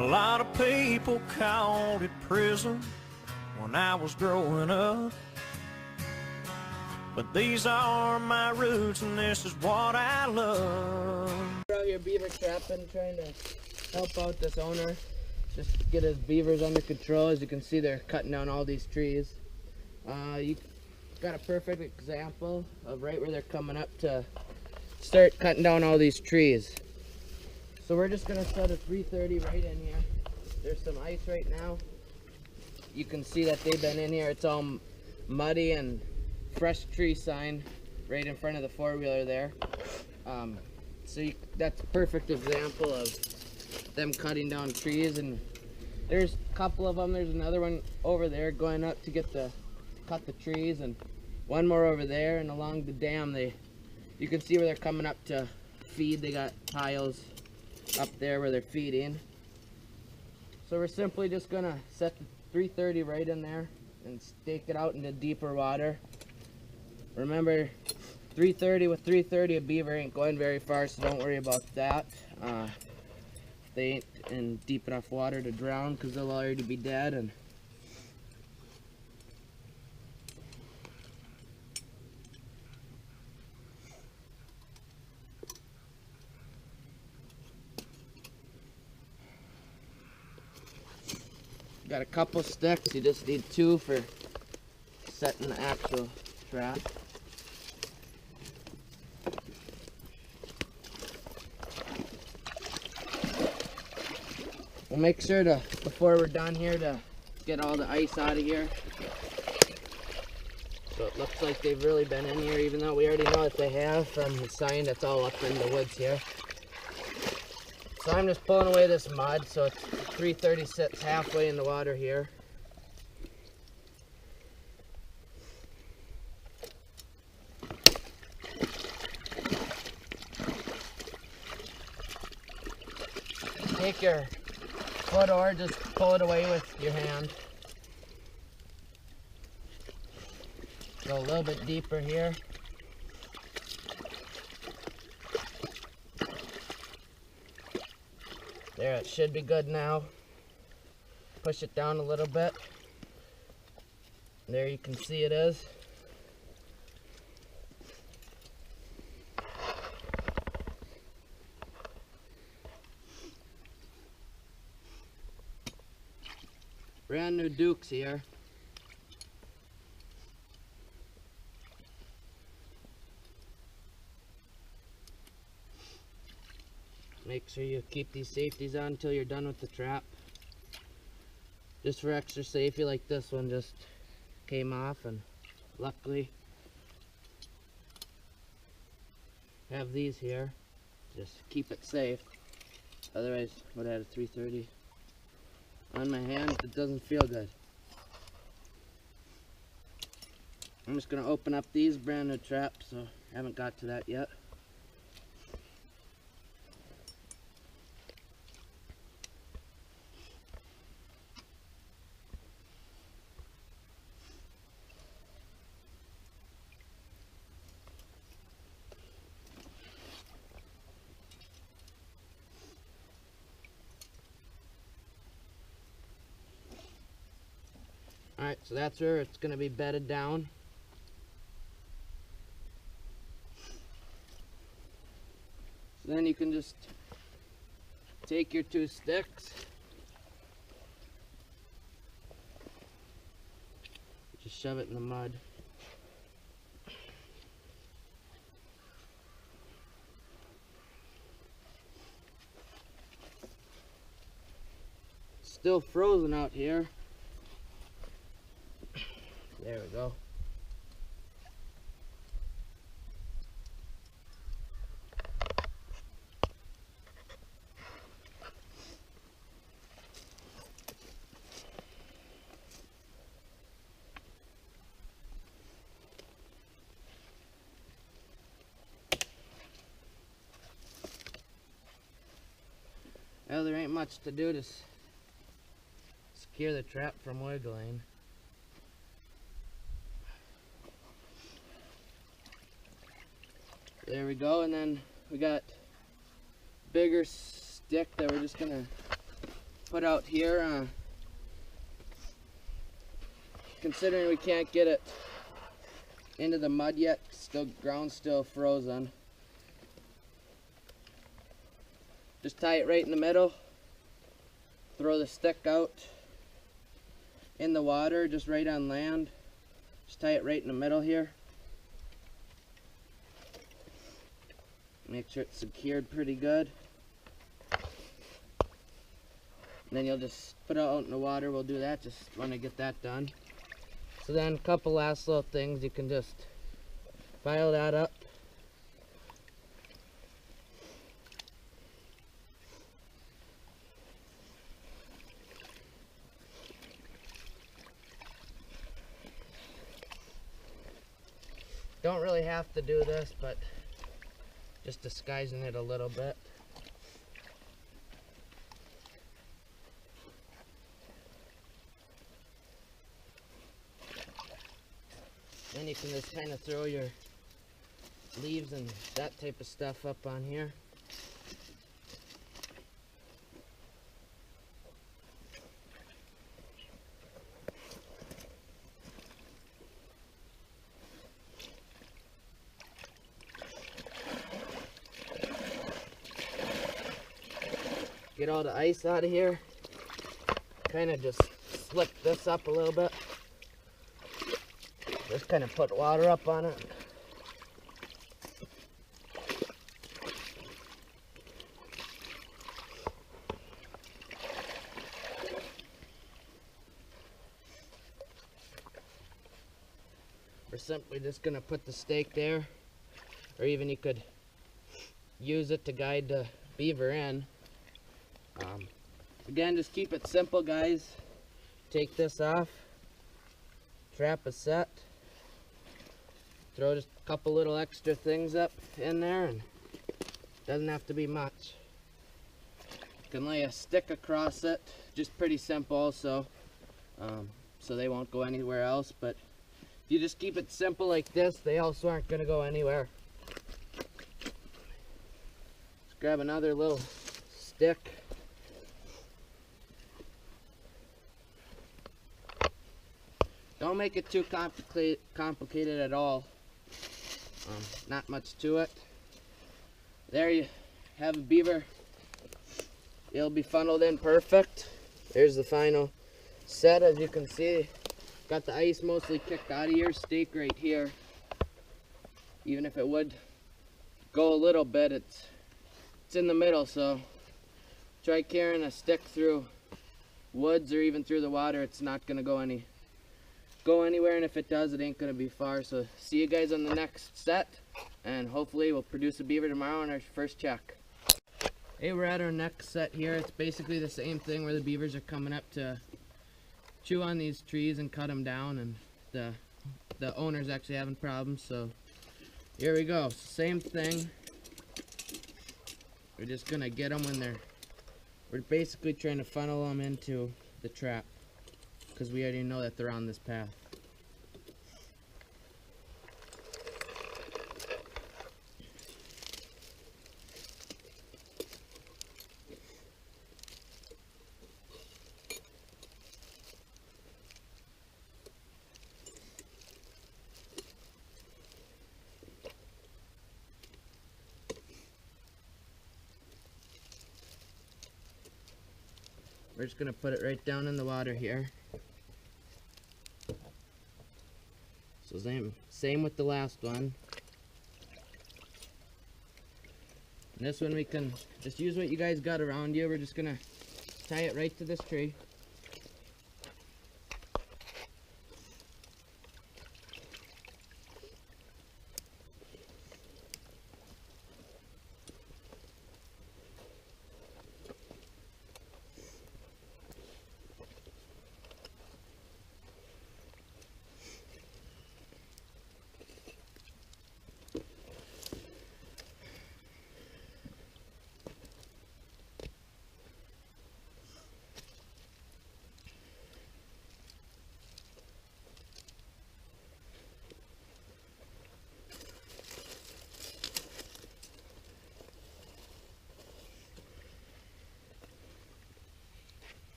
A lot of people called it prison when I was growing up, but these are my roots and this is what I love. We're out here beaver trapping, trying to help out this owner, just get his beavers under control. As you can see, they're cutting down all these trees. You got a perfect example of right where they're coming up to start cutting down all these trees. So we're just gonna set a 330 right in here. There's some ice right now. You can see that they've been in here. It's all muddy and fresh tree sign right in front of the four-wheeler there. That's a perfect example of them cutting down trees. And there's a couple of them. There's another one over there going up to cut the trees, and one more over there. And along the dam, you can see where they're coming up to feed. They got piles up there where they're feeding. So we're simply just gonna set the 330 right in there and stake it out into deeper water. Remember, 330 with 330, a beaver ain't going very far, so don't worry about that. They ain't in deep enough water to drown because they'll already be dead. And got a couple sticks. You just need 2 for setting the actual trap. We'll make sure to, before we're done here, to get all the ice out of here. So it looks like they've really been in here, even though we already know that they have from the sign that's all up in the woods here. So I'm just pulling away this mud, so it's 330 sits halfway in the water here. Take your foot or just pull it away with your hand. Go a little bit deeper here. There, it should be good now. Push it down a little bit. There you can see it is. Brand new Dukes here. Make sure you keep these safeties on until you're done with the trap. Just for extra safety, like this one just came off, and luckily have these here. Just keep it safe. Otherwise, I would have had a 330 on my hand. It doesn't feel good. I'm just gonna open up these brand new traps, so I haven't got to that yet. Alright, so that's where it's going to be bedded down. So then you can just take your 2 sticks, just shove it in the mud. Still frozen out here. There we go. Well, there ain't much to do to secure the trap from wiggling. There we go, and then we got bigger stick that we're just gonna put out here. Considering we can't get it into the mud yet, ground's still frozen. Just tie it right in the middle. Throw the stick out in the water, just right on land. Just tie it right in the middle here. Make sure it's secured pretty good. And then you'll just put it out in the water. We'll do that, just want to get that done. So then a couple last little things, you can just file that up. Don't really have to do this, but just disguising it a little bit. Then you can just kind of throw your leaves and that type of stuff up on here. Get all the ice out of here. Kind of just slick this up a little bit. Just kind of put water up on it. We're simply just going to put the stake there, or even you could use it to guide the beaver in. Again, just keep it simple, guys. Take this off, trap is set, throw just a couple little extra things up in there, and doesn't have to be much. You can lay a stick across it, just pretty simple, so they won't go anywhere else. But if you just keep it simple like this, they also aren't going to go anywhere. Just grab another little stick. Don't make it too complicated at all. Not much to it. There you have a beaver. It'll be funneled in perfect. There's the final set. As you can see, got the ice mostly kicked out of your stake right here. Even if it would go a little bit, it's in the middle, so try carrying a stick through woods or even through the water. It's not going to go anywhere, and if it does, it ain't going to be far. So see you guys on the next set, and hopefully we'll produce a beaver tomorrow on our first check. Hey, we're at our next set here. It's basically the same thing where the beavers are coming up to chew on these trees and cut them down, and the owner's actually having problems. So here we go, same thing. We're just gonna get them when we're basically trying to funnel them into the trap, because we already know that they're on this path. We're just gonna put it right down in the water here. So same with the last one. And this one we can just use what you guys got around you. We're just gonna tie it right to this tree.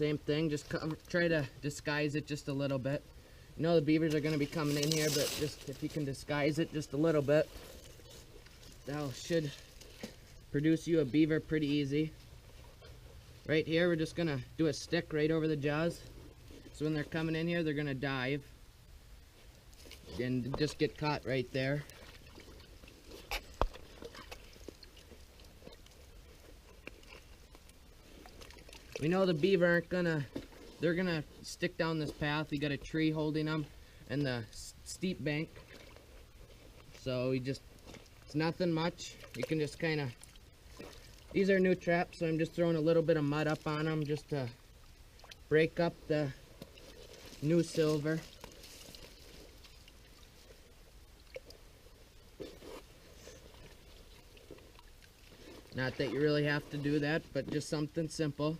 same thing. Just try to disguise it just a little bit. You know the beavers are going to be coming in here, but just if you can disguise it just a little bit, that should produce you a beaver pretty easy. Right here, we're just going to do a stick right over the jaws. So when they're coming in here, they're going to dive and just get caught right there. We know the beaver aren't gonna, they're gonna stick down this path. We got a tree holding them and the steep bank. So it's nothing much. You can just kind of, these are new traps, so I'm just throwing a little bit of mud up on them just to break up the new silver. Not that you really have to do that, but just something simple.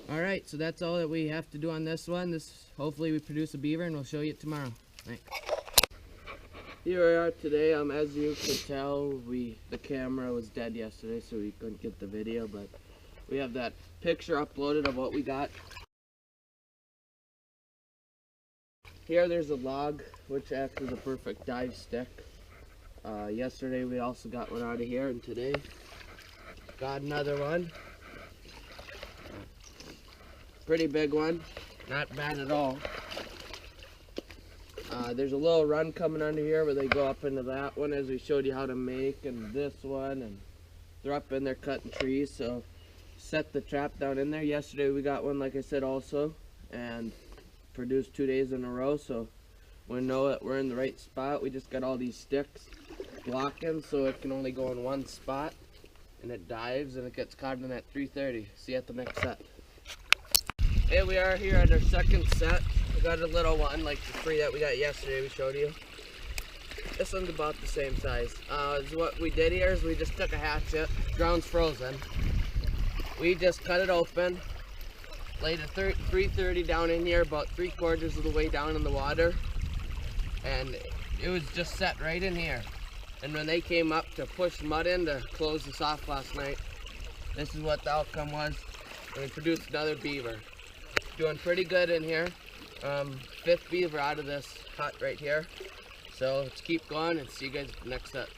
Alright, so that's all that we have to do on this one. Hopefully we produce a beaver and we'll show you it tomorrow. Thanks. Here we are today. As you could tell, the camera was dead yesterday, so we couldn't get the video, but we have that picture uploaded of what we got. Here there's a log, which acts as a perfect dive stick. Yesterday we also got one out of here, and today got another one. Pretty big one, not bad at all. There's a little run coming under here where they go up into that one, as we showed you how to make, and this one, and they're up in there cutting trees, so set the trap down in there. Yesterday we got one, like I said, also, and produced 2 days in a row, so we know that we're in the right spot. We just got all these sticks blocking so it can only go in one spot, and it dives and it gets caught in that 330. See you at the next set. Here we are here at our second set. We got a little one like the three that we got yesterday we showed you. This one's about the same size. What we did here is we just took a hatchet, ground's frozen. We just cut it open, laid a 330 down in here, about 3/4 of the way down in the water, and it was just set right in here. And when they came up to push mud in to close this off last night, this is what the outcome was. And we produced another beaver. Doing pretty good in here. 5th beaver out of this hut right here. So let's keep going and see you guys next set.